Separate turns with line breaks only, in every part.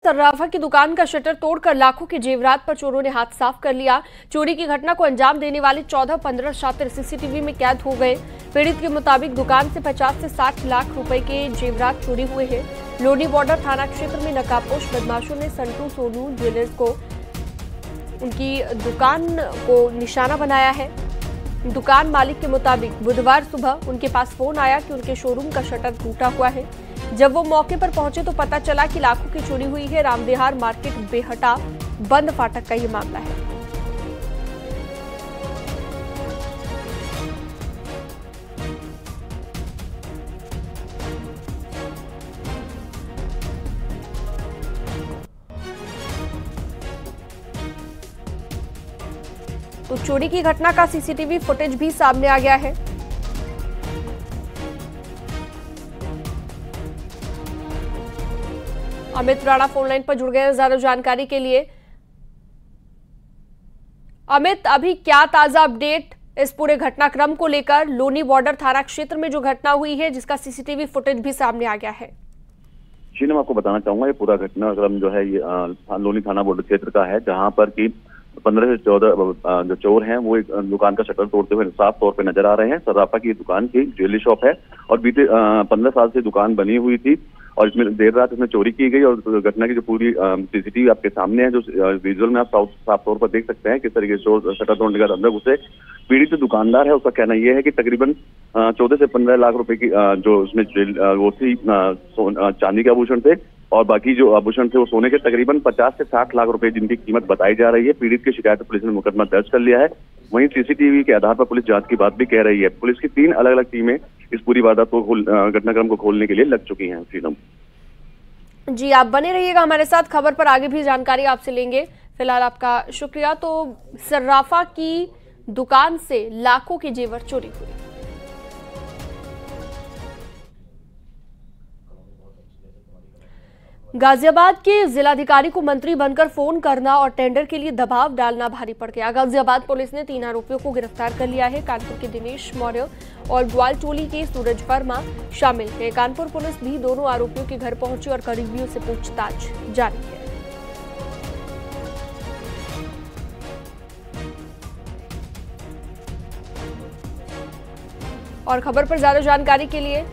सर्राफा की दुकान का शटर तोड़कर लाखों के जेवरात पर चोरों ने हाथ साफ कर लिया। चोरी की घटना को अंजाम देने वाले 14-15 शातिर सीसीटीवी में कैद हो गए। पीड़ित के मुताबिक दुकान से 50 से 60 लाख रुपए के जेवरात चोरी हुए हैं। लोनी बॉर्डर थाना क्षेत्र में नकाबपोश बदमाशों ने संटू सोनू ज्वेलर्स को उनकी दुकान को निशाना बनाया है। दुकान मालिक के मुताबिक बुधवार सुबह उनके पास फोन आया कि उनके शोरूम का शटर टूटा हुआ है। जब वो मौके पर पहुंचे तो पता चला कि लाखों की चोरी हुई है। रामविहार मार्केट बेहटा बंद फाटक का ये मामला है। तो चोरी की घटना का सीसीटीवी फुटेज भी सामने आ गया है। अमित राणा फोन लाइन पर जुड़ गए हैं ज्यादा जानकारी के लिए। अमित, अभी क्या ताजा अपडेट इस पूरे घटनाक्रम को लेकर? लोनी बॉर्डर थाना क्षेत्र में जो घटना हुई है जिसका सीसीटीवी फुटेज भी सामने आ गया है।
जी, मैं आपको बताना चाहूंगा ये पूरा घटनाक्रम जो है ये लोनी थाना बॉर्डर क्षेत्र का है, जहां पर कि 15 से 14 जो चोर हैं वो एक दुकान का शटर तोड़ते हुए साफ तौर पे नजर आ रहे हैं। सर्राफा की दुकान की ज्वेलरी शॉप है और बीते 15 साल से दुकान बनी हुई थी और इसमें देर रात इसमें चोरी की गई। और घटना की जो पूरी सीसीटीवी आपके सामने है, जो विजुअल में आप साफ तौर पर देख सकते हैं किस तरीके से शटर तोड़ने के बाद अंदर घुसे। पीड़ित जो दुकानदार है उसका कहना यह है कि तकरीबन 14 से 15 लाख रुपए की जो उसमें वो थी चांदी के आभूषण थे और बाकी जो आभूषण थे वो सोने के तकरीबन 50 से 60 लाख रुपए जिनकी कीमत बताई जा रही है। पीड़ित की शिकायत पुलिस ने मुकदमा दर्ज कर लिया है। वहीं सीसीटीवी के आधार पर पुलिस जांच की बात भी कह रही है। पुलिस की 3 अलग अलग टीमें इस पूरी वारदात को घटनाक्रम को खोलने के लिए लग चुकी हैं। फ्रीडम
जी, आप बने रहिएगा हमारे साथ, खबर पर आगे भी जानकारी आपसे लेंगे। फिलहाल आपका शुक्रिया। तो सर्राफा की दुकान से लाखों के जेवर चोरी हुए। गाजियाबाद के जिलाधिकारी को मंत्री बनकर फोन करना और टेंडर के लिए दबाव डालना भारी पड़ गया। गाजियाबाद पुलिस ने 3 आरोपियों को गिरफ्तार कर लिया है। कानपुर के दिनेश मौर्य और ग्वालटोली के सूरज वर्मा शामिल है। कानपुर पुलिस भी दोनों आरोपियों के घर पहुंची और करीबियों से पूछताछ जारी है। और खबर पर ज्यादा जानकारी के लिए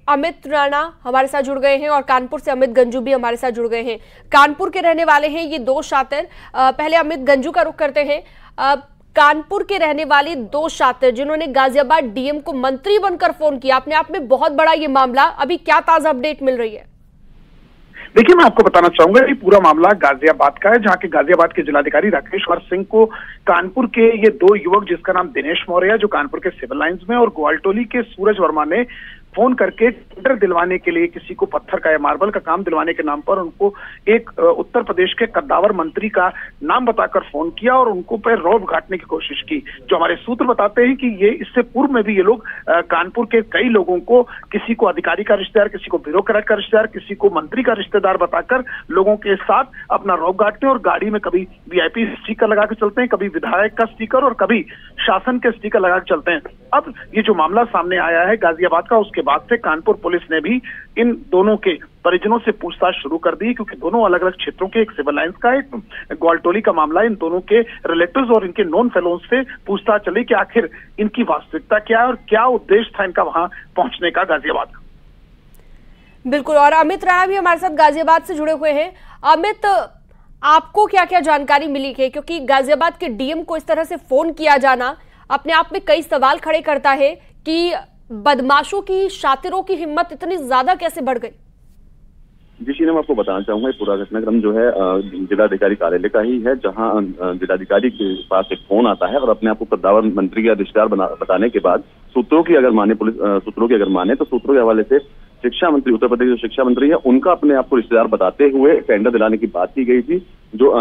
अमित राणा हमारे साथ जुड़ गए हैं और कानपुर से अमित गंजू भी हमारे साथ जुड़ गए हैं। कानपुर के रहने वाले हैं ये 2 शातिर। पहले अमित गंजू का रुख करते हैं। कानपुर के रहने वाले 2 शातिर जिन्होंने गाजियाबाद डीएम को मंत्री बनकर फोन किया, अपने आप में बहुत बड़ा ये मामला, अभी क्या ताजा अपडेट मिल रही है?
देखिए, मैं आपको बताना चाहूंगा ये पूरा मामला गाजियाबाद का है, जहां के गाजियाबाद के जिलाधिकारी राकेश्वर सिंह को कानपुर के ये 2 युवक, जिसका नाम दिनेश मौर्य जो कानपुर के सिविल लाइंस में और ग्वालटोली के सूरज वर्मा ने फोन करके टेंडर दिलवाने के लिए, किसी को पत्थर का या मार्बल का काम दिलवाने के नाम पर उनको एक उत्तर प्रदेश के कद्दावर मंत्री का नाम बताकर फोन किया और उनको पर रौब घाटने की कोशिश की। जो हमारे सूत्र बताते हैं कि ये इससे पूर्व में भी ये लोग कानपुर के कई लोगों को, किसी को अधिकारी का रिश्तेदार, किसी को ब्यूरोक्रेट का रिश्तेदार, किसी को मंत्री का रिश्तेदार बताकर लोगों के साथ अपना रौब घाटते हैं और गाड़ी में कभी वीआईपी स्टिकर लगा के चलते हैं, कभी विधायक का स्टिकर और कभी शासन के स्टिकर लगा के चलते हैं। अब ये जो मामला सामने आया है गाजियाबाद का, उसके बाद से कानपुर पुलिस ने भी इन दोनों के परिजनों से पूछताछ शुरू कर दी, क्योंकि दोनों अलग अलग क्षेत्रों के, एक सिविल लाइंस का, एक ग्वालटोली का मामला। इन दोनों के रिलेटिव्स और इनके नॉन फेलोज से पूछताछ चली कि आखिर इनकी वास्तविकता क्या है और क्या उद्देश्य था इनका वहां पहुंचने का गाजियाबाद का।
बिल्कुल, और अमित राणा भी हमारे साथ गाजियाबाद से जुड़े हुए हैं। अमित, आपको क्या क्या जानकारी मिली है? क्योंकि गाजियाबाद के डीएम को इस तरह से फोन किया जाना अपने आप में कई सवाल खड़े करता है कि बदमाशों की, शातिरों की हिम्मत इतनी ज्यादा कैसे बढ़ गई?
जी, मैं आपको बताना चाहूंगा ये पूरा घटनाक्रम जो है जिलाधिकारी कार्यालय का ही है, जहां जिलाधिकारी के पास एक फोन आता है और अपने आप को कद्दावर मंत्री का रिश्तेदार बताने के बाद सूत्रों की अगर माने, पुलिस सूत्रों की अगर माने तो सूत्रों के हवाले से शिक्षा मंत्री, उत्तर प्रदेश के शिक्षा मंत्री है, उनका अपने आप को रिश्तेदार बताते हुए टेंडर दिलाने की बात की गई थी। जो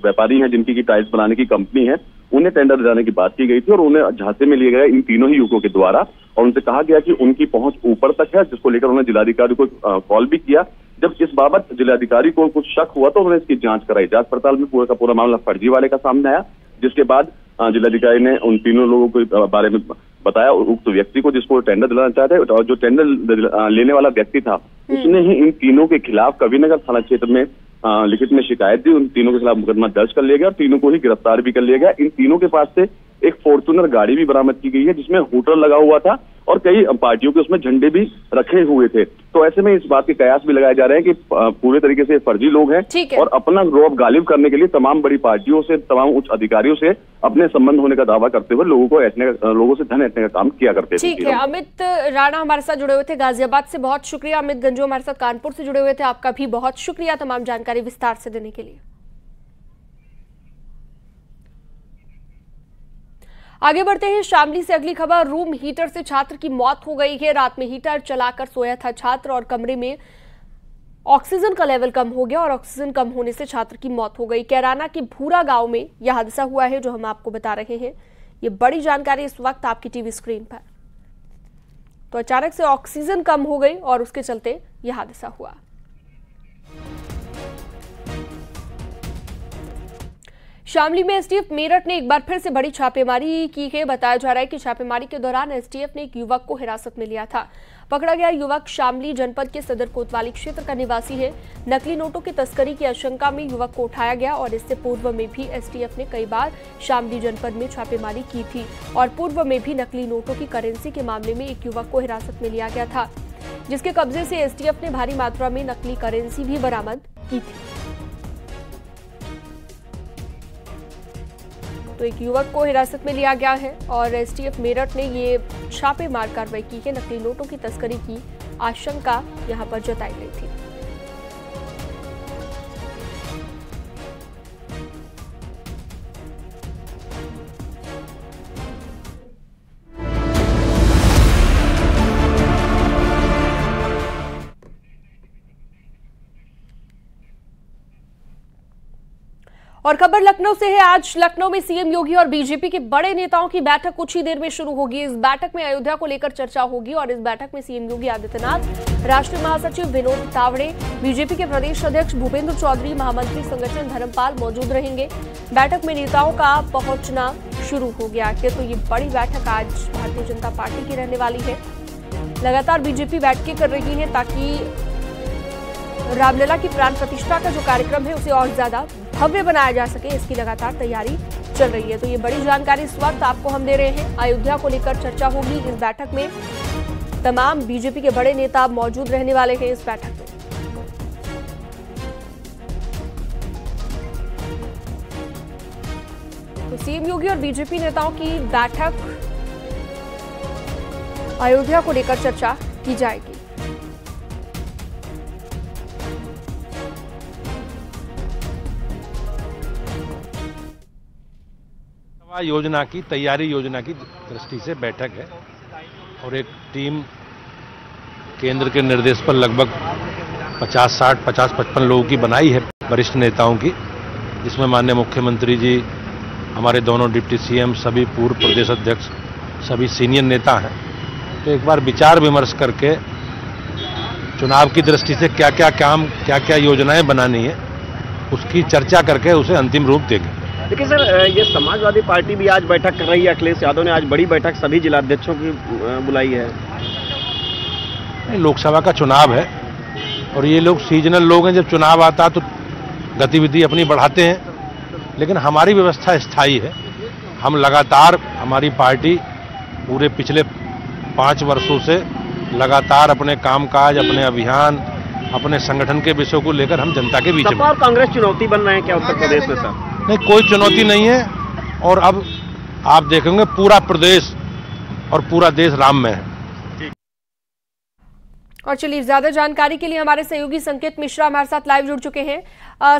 व्यापारी हैं जिनकी टाइल्स बनाने की कंपनी है, उन्हें टेंडर दिलाने की बात की गई थी और उन्हें झांसे में लिए गए इन तीनों ही युवकों के द्वारा और उनसे कहा गया कि उनकी पहुंच ऊपर तक है, जिसको लेकर उन्होंने जिलाधिकारी को कॉल भी किया। जब इस बाबत जिलाधिकारी को कुछ शक हुआ तो उन्होंने इसकी जांच कराई। जांच पड़ताल में पूरा का पूरा मामला फर्जी वाले का सामने आया, जिसके बाद जिलाधिकारी ने उन तीनों लोगों के बारे में बताया, उक्त व्यक्ति को जिसको टेंडर दिलाना चाहते हैं, और जो टेंडर लेने वाला व्यक्ति था उसने ही इन तीनों के खिलाफ कविनगर थाना क्षेत्र में लिखित में शिकायत दी। उन तीनों के खिलाफ मुकदमा दर्ज कर लिया गया और तीनों को ही गिरफ्तार भी कर लिया गया। इन तीनों के पास से एक फॉर्च्यूनर गाड़ी भी बरामद की गई है जिसमें हूटर लगा हुआ था और कई पार्टियों के उसमें झंडे भी रखे हुए थे। तो ऐसे में इस बात के कयास भी लगाए जा रहे हैं कि पूरे तरीके से फर्जी लोग हैं और अपना रौब गालिब करने के लिए तमाम बड़ी पार्टियों से, तमाम उच्च अधिकारियों से अपने संबंध होने का दावा करते हुए लोगों से धन ऐंठने का काम किया करते थे।
ठीक है, अमित राणा हमारे साथ जुड़े हुए थे गाजियाबाद से, बहुत शुक्रिया। अमित गंजू हमारे साथ कानपुर से जुड़े हुए थे, आपका भी बहुत शुक्रिया तमाम जानकारी विस्तार से देने के लिए। आगे बढ़ते हैं शामली से अगली खबर। रूम हीटर से छात्र की मौत हो गई है। रात में हीटर चलाकर सोया था छात्र और कमरे में ऑक्सीजन का लेवल कम हो गया और ऑक्सीजन कम होने से छात्र की मौत हो गई। कैराना के भूरा गांव में यह हादसा हुआ है जो हम आपको बता रहे हैं। ये बड़ी जानकारी इस वक्त आपकी टीवी स्क्रीन पर। तो अचानक से ऑक्सीजन कम हो गई और उसके चलते यह हादसा हुआ। शामली में एसटीएफ मेरठ ने एक बार फिर से बड़ी छापेमारी की है। बताया जा रहा है कि छापेमारी के दौरान एसटीएफ ने एक युवक को हिरासत में लिया था। पकड़ा गया युवक शामली जनपद के सदर कोतवाली क्षेत्र का निवासी है। नकली नोटों की तस्करी की आशंका में युवक को उठाया गया और इससे पूर्व में भी एसटीएफ ने कई बार शामली जनपद में छापेमारी की थी और पूर्व में भी नकली नोटों की करेंसी के मामले में एक युवक को हिरासत में लिया गया था, जिसके कब्जे से एसटीएफ ने भारी मात्रा में नकली करेंसी भी बरामद की थी। तो एक युवक को हिरासत में लिया गया है और एसटीएफ मेरठ ने ये छापेमार कार्रवाई की है। नकली नोटों की तस्करी की आशंका यहां पर जताई गई थी। और खबर लखनऊ से है। आज लखनऊ में सीएम योगी और बीजेपी के बड़े नेताओं की बैठक कुछ ही देर में शुरू होगी। इस बैठक में अयोध्या को लेकर चर्चा होगी और इस बैठक में सीएम योगी आदित्यनाथ, राष्ट्रीय महासचिव विनोद तावड़े, बीजेपी के प्रदेश अध्यक्ष भूपेंद्र चौधरी, महामंत्री संगठन धर्मपाल मौजूद रहेंगे। बैठक में नेताओं का पहुंचना शुरू हो गया है। तो ये बड़ी बैठक आज भारतीय जनता पार्टी की रहने वाली है। लगातार बीजेपी बैठकें कर रही है ताकि रामलला की प्राण प्रतिष्ठा का जो कार्यक्रम है उसे और ज्यादा भव्य बनाया जा सके, इसकी लगातार तैयारी चल रही है। तो ये बड़ी जानकारी इस वक्त आपको हम दे रहे हैं। अयोध्या को लेकर चर्चा होगी इस बैठक में। तमाम बीजेपी के बड़े नेता मौजूद रहने वाले हैं इस बैठक में। तो सीएम योगी और बीजेपी नेताओं की बैठक, अयोध्या को लेकर चर्चा की जाएगी।
योजना की तैयारी, योजना की दृष्टि से बैठक है और एक टीम केंद्र के निर्देश पर लगभग 50-55 लोगों की बनाई है, वरिष्ठ नेताओं की, जिसमें माननीय मुख्यमंत्री जी, हमारे दोनों डिप्टी सीएम, सभी पूर्व प्रदेश अध्यक्ष, सभी सीनियर नेता हैं। तो एक बार विचार विमर्श करके चुनाव की दृष्टि से क्या क्या काम, क्या क्या योजनाएं बनानी है, उसकी चर्चा करके उसे अंतिम रूप देंगे।
देखिए सर, ये समाजवादी पार्टी भी आज बैठक कर रही है। अखिलेश यादव ने आज बड़ी बैठक सभी जिलाध्यक्षों की बुलाई है।
लोकसभा का चुनाव है और ये लोग सीजनल लोग हैं, जब चुनाव आता तो गतिविधि अपनी बढ़ाते हैं, लेकिन हमारी व्यवस्था स्थायी है। हम लगातार, हमारी पार्टी पूरे पिछले 5 वर्षों से लगातार अपने कामकाज, अपने अभियान, अपने संगठन के विषयों को लेकर हम जनता के बीच में।
सपा और कांग्रेस चुनौती बन रहे हैं क्या उत्तर प्रदेश में सर?
नहीं, कोई चुनौती नहीं है और अब आप देखेंगे पूरा प्रदेश और पूरा देश राम में है।
और चलिए, ज्यादा जानकारी के लिए हमारे सहयोगी संकेत मिश्रा हमारे साथ लाइव जुड़ चुके हैं।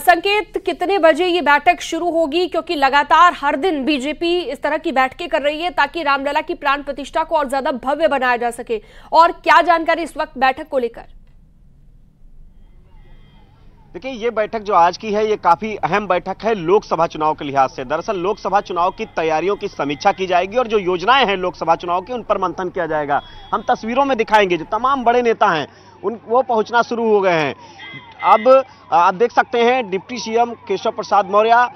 संकेत, कितने बजे ये बैठक शुरू होगी? क्योंकि लगातार हर दिन बीजेपी इस तरह की बैठकें कर रही है ताकि रामलला की प्राण प्रतिष्ठा को और ज्यादा भव्य बनाया जा सके, और क्या जानकारी इस वक्त बैठक को लेकर?
देखिए, ये बैठक जो आज की है ये काफी अहम बैठक है लोकसभा चुनाव के लिहाज से। दरअसल लोकसभा चुनाव की तैयारियों की समीक्षा की जाएगी और जो योजनाएं हैं लोकसभा चुनाव की उन पर मंथन किया जाएगा। हम तस्वीरों में दिखाएंगे जो तमाम बड़े नेता हैं वो पहुंचना शुरू हो गए हैं। अब आप देख सकते हैं डिप्टी सीएम केशव प्रसाद मौर्य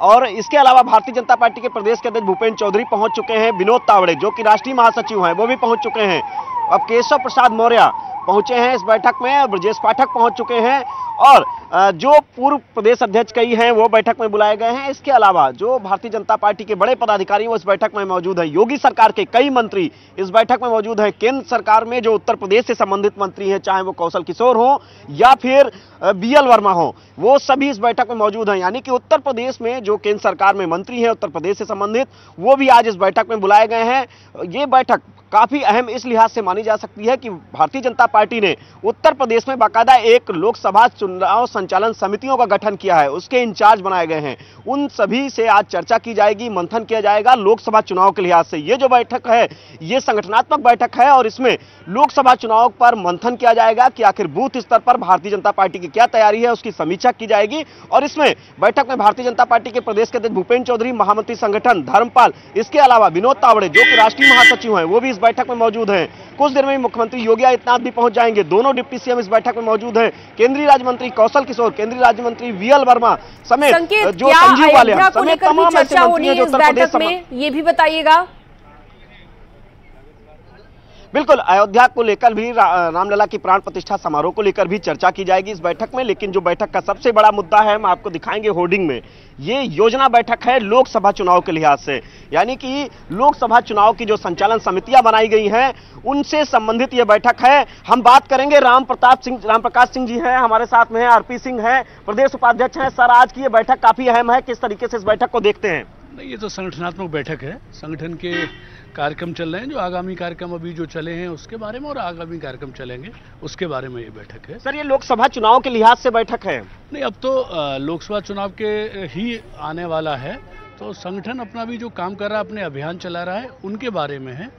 और इसके अलावा भारतीय जनता पार्टी के प्रदेश के अध्यक्ष भूपेंद्र चौधरी पहुंच चुके हैं। विनोद तावड़े जो कि राष्ट्रीय महासचिव हैं वो भी पहुंच चुके हैं। अब केशव प्रसाद मौर्य पहुंचे हैं इस बैठक में। ब्रजेश पाठक पहुंच चुके हैं और जो पूर्व प्रदेश अध्यक्ष कई हैं वो बैठक में बुलाए गए हैं। इसके अलावा जो भारतीय जनता पार्टी के बड़े पदाधिकारी वो इस बैठक में मौजूद हैं। योगी सरकार के कई मंत्री इस बैठक में मौजूद हैं। केंद्र सरकार में जो उत्तर प्रदेश से संबंधित मंत्री हैं, चाहे वो कौशल किशोर हो या फिर BL वर्मा हो, वो सभी इस बैठक में मौजूद हैं। यानी कि उत्तर प्रदेश में जो केंद्र सरकार में मंत्री हैं उत्तर प्रदेश से संबंधित, वो भी आज इस बैठक में बुलाए गए हैं। ये बैठक काफी अहम इस लिहाज से मानी जा सकती है कि भारतीय जनता पार्टी ने उत्तर प्रदेश में बाकायदा एक लोकसभा चुनाव संचालन समितियों का गठन किया है, उसके इंचार्ज बनाए गए हैं। उन सभी से आज चर्चा की जाएगी, मंथन किया जाएगा लोकसभा चुनाव के लिहाज से। ये जो बैठक है ये संगठनात्मक बैठक है और इसमें लोकसभा चुनाव पर मंथन किया जाएगा कि आखिर बूथ स्तर पर भारतीय जनता पार्टी की क्या तैयारी है, उसकी समीक्षा की जाएगी। और इसमें बैठक में भारतीय जनता पार्टी के प्रदेश के अध्यक्ष भूपेंद्र चौधरी, महामंत्री संगठन धर्मपाल, इसके अलावा विनोद तावड़े जो कि राष्ट्रीय महासचिव हैं वो भी इस बैठक में मौजूद हैं। कुछ देर में मुख्यमंत्री योगी आदित्यनाथ भी पहुंच जाएंगे। दोनों डिप्टी CM इस बैठक में मौजूद हैं। केंद्रीय राज्य मंत्री कौशल किशोर, केंद्रीय राज्य मंत्री VL वर्मा समेत जो संजीव वालिया समेत तमाम ऐसे मंत्री हैं जो उत्तर प्रदेश में,
ये भी बताइएगा।
बिल्कुल, अयोध्या को लेकर भी, रामलला की प्राण प्रतिष्ठा समारोह को लेकर भी चर्चा की जाएगी इस बैठक में। लेकिन जो बैठक का सबसे बड़ा मुद्दा है, हम आपको दिखाएंगे होर्डिंग में, ये योजना बैठक है लोकसभा चुनाव के लिहाज से। यानी कि लोकसभा चुनाव की जो संचालन समितियां बनाई गई हैं उनसे संबंधित ये बैठक है। हम बात करेंगे, राम प्रकाश सिंह जी हैं हमारे साथ में, RP सिंह हैं, प्रदेश उपाध्यक्ष हैं। सर, आज की ये बैठक काफी अहम है, किस तरीके से इस बैठक को देखते हैं?
नहीं, ये तो संगठनात्मक बैठक है। संगठन के कार्यक्रम चल रहे हैं, जो आगामी कार्यक्रम अभी जो चले हैं उसके बारे में और आगामी कार्यक्रम चलेंगे उसके बारे में ये बैठक है।
सर, ये लोकसभा चुनाव के लिहाज से बैठक है?
नहीं, अब तो लोकसभा चुनाव के ही आने वाला है, तो संगठन अपना भी जो काम कर रहा है, अपने अभियान चला रहा है, उनके बारे में है।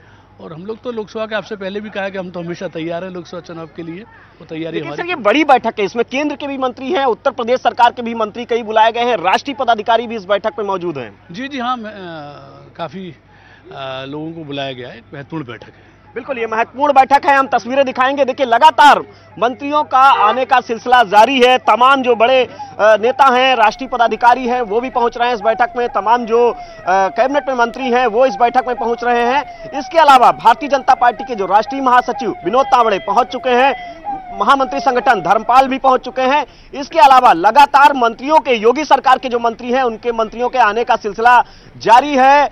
और हम लोग तो लोकसभा के, आपसे पहले भी कहा है कि हम तो हमेशा तैयार हैं लोकसभा चुनाव के लिए, वो तैयारी हमारी।
सर, ये बड़ी बैठक है, इसमें केंद्र के भी मंत्री हैं, उत्तर प्रदेश सरकार के भी मंत्री कई बुलाए गए हैं, राष्ट्रीय पदाधिकारी भी इस बैठक में मौजूद हैं।
जी हाँ, काफी लोगों को बुलाया गया है। एक महत्वपूर्ण बैठक है।
बिल्कुल, ये महत्वपूर्ण बैठक है। हम तस्वीरें दिखाएंगे। देखिए, लगातार मंत्रियों का आने का सिलसिला जारी है। तमाम जो बड़े नेता हैं, राष्ट्रीय पदाधिकारी हैं, वो भी पहुंच रहे हैं इस बैठक में। तमाम जो कैबिनेट में मंत्री हैं वो इस बैठक में पहुंच रहे हैं। इसके अलावा भारतीय जनता पार्टी के जो राष्ट्रीय महासचिव विनोद तावड़े पहुंच चुके हैं, महामंत्री संगठन धर्मपाल भी पहुंच चुके हैं। इसके अलावा लगातार मंत्रियों के, योगी सरकार के जो मंत्री हैं उनके मंत्रियों के आने का सिलसिला जारी है।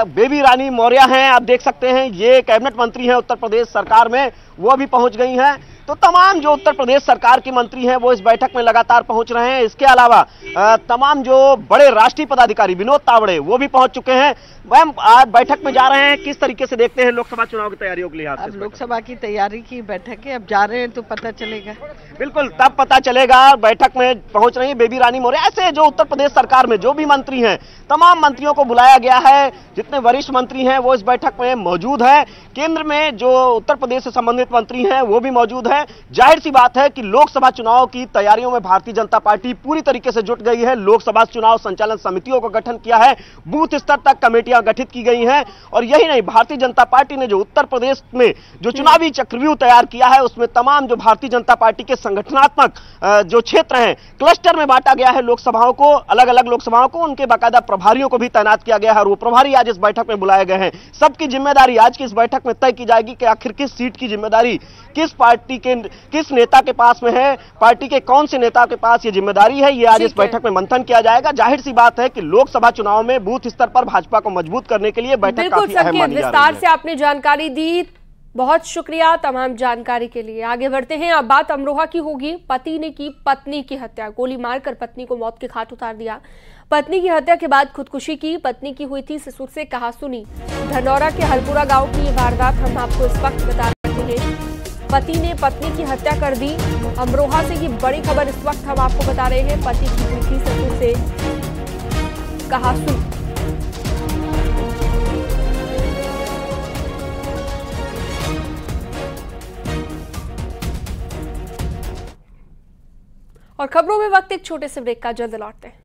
बेबी रानी मौर्य हैं, आप देख सकते हैं, ये कैबिनेट मंत्री हैं उत्तर प्रदेश सरकार में, वो भी पहुंच गई हैं। तो तमाम जो उत्तर प्रदेश सरकार के मंत्री हैं वो इस बैठक में लगातार पहुंच रहे हैं। इसके अलावा तमाम जो बड़े राष्ट्रीय पदाधिकारी विनोद तावड़े वो भी पहुंच चुके हैं। मैम, आज बैठक में जा रहे हैं, किस तरीके से देखते हैं लोकसभा चुनाव की तैयारियों के लिहाज से?
अब लोकसभा की तैयारी की बैठक है, अब जा रहे हैं तो पता चलेगा।
बिल्कुल, तब पता चलेगा। बैठक में पहुंच रही है बेबी रानी मौर्य। ऐसे जो उत्तर प्रदेश सरकार में जो भी मंत्री हैं, तमाम मंत्रियों को बुलाया गया है। जितने वरिष्ठ मंत्री हैं वो इस बैठक में मौजूद है। केंद्र में जो उत्तर प्रदेश से संबंधित मंत्री हैं वो भी मौजूद है। जाहिर सी बात है कि लोकसभा चुनाव की तैयारियों में भारतीय जनता पार्टी पूरी तरीके से जुट गई है। लोकसभा चुनाव संचालन समितियों का गठन किया है, बूथ स्तर तक कमेटियां गठित की गई हैं। और यही नहीं, भारतीय जनता पार्टी ने जो उत्तर प्रदेश में जो चुनावी चक्रव्यूह तैयार किया है उसमें तमाम जो भारतीय जनता पार्टी के संगठनात्मक जो क्षेत्र हैं, क्लस्टर में बांटा गया है लोकसभाओं को, अलग अलग लोकसभाओं को, उनके बाकायदा प्रभारियों को भी तैनात किया गया है और वो प्रभारी आज इस बैठक में बुलाए गए हैं। सबकी जिम्मेदारी आज की इस बैठक में तय की जाएगी कि आखिर किस सीट की जिम्मेदारी किस पार्टी के, किस नेता के पास में है, पार्टी के कौन से नेता के पास ये जिम्मेदारी है। ये आज इस बैठक में मंथन किया जाएगा। जाहिर सी बात है कि लोकसभा चुनाव में बूथ स्तर पर भाजपा को मजबूत करने के लिए बैठक काफी अहम मानी जा रही है।
विस्तार से आपने जानकारी दी, बहुत शुक्रिया तमाम जानकारी के लिए। आगे बढ़ते हैं, अब बात अमरोहा की होगी। पति ने की पत्नी की हत्या, गोली मारकर पत्नी को मौत के घाट उतार दिया। पत्नी की हत्या के बाद खुदकुशी की। पत्नी की हुई थी ससुर से कहासुनी। धनौरा के हलपुरा गांव की ये वारदात हम आपको इस वक्त बता रहे हैं। पति ने पत्नी की हत्या कर दी। अमरोहा से ये बड़ी खबर इस वक्त हम आपको बता रहे हैं। पति की हुई थी ससुर से कहासुनी। और खबरों में वक्त एक छोटे से ब्रेक का, जल्द लौटते हैं।